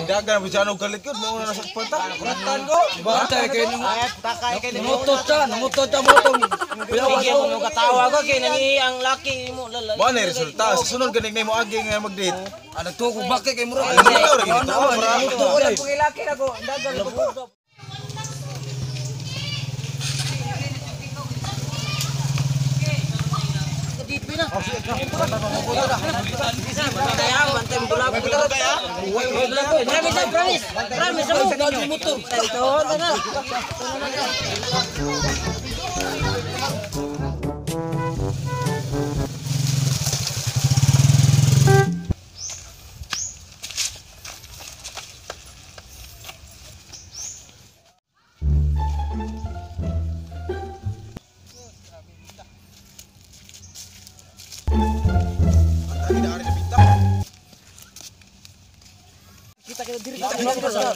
Dagan bisa anu galit yun mau nasa penta. Kuratan ko. Batay kay nung takay kay mutot ta motong. Bigyan mo katawa ko kay nangi ang laki mo lalay. Ba na resulta sa sunod ganing na mo agi nga mag-date. Nagtuko bakit kay mura. Pagilaki na ko dagan ko. Pina.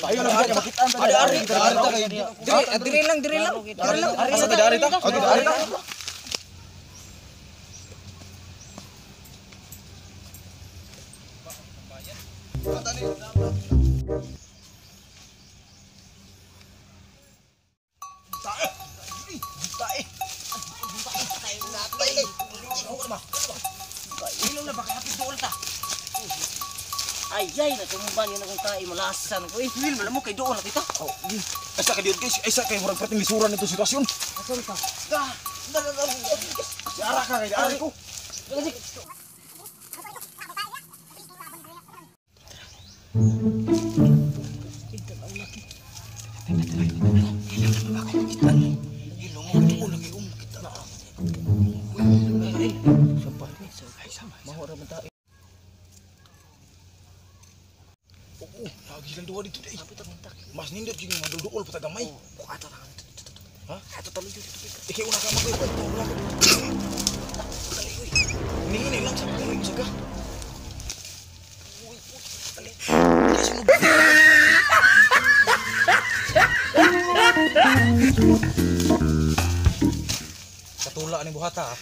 Ayo na makita makitaan ta dari. Diri lang. Asa ta dari ta? Okay, dari ta. Ay, natumban yun akong tayo, malasan ko. Wil, wala mo kay doon na kita. Asa ka diyon guys, asa kay murag pating lisuran ito sitwasyon. Asan ka? Si ara ka kay ari ko. Lagi lang dua dito deh. Mas nindot juga madul-dul pata gamay. Buka ata tangan. Hah? Ata talo jud dito. Iki una ka magoy. Ini lang sa kuning saga. Uy, dali. Katula ni buhata.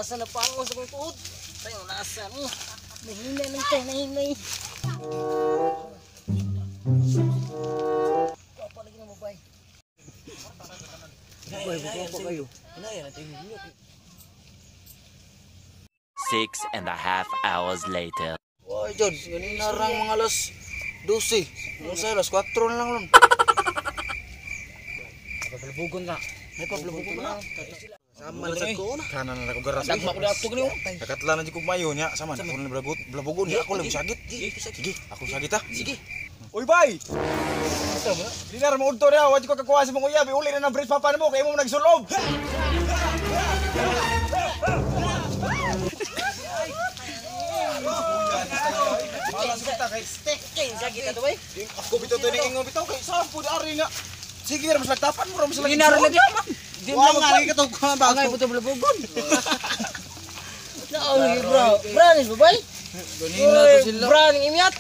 Nasa na pa ako sa kong tuod. Tayo, nasa mo. Nahinay lang tayo, nahinay. Kapalagi na mo, bay. Bay, buka pa kayo. Hinaya natin yung hiyot. 6.5 hours later. Wah, John, ganina rang mga alas 12. Yung sa alas 4 na lang lang. Pablabugon na. May pablabugon na. Sama Sa ko na. kanan na ko garas. Dagma ko dato niyo. Nakatla na jud ko mayo nya sama na ko blabugon nya ako lang sagit. Sige, ako sagit ha. Sige. Uy bay. Dinar mo udto na, wa ko kakuha sa mong uyab, uli na ng bridge papa mo kay mo nagsulob. Malas kita kay Steak sakit ato bay. ako bitaw to ning ingon bitaw kay sampo di ari nga. Sige ra mas lagtapan mo ra mas lagi. Dinar lang diyan. Di mo nga lagi katog ko ba Bagay puto blabugon. Naoy bro. Branis babay. ganina to sila. Braning imyat.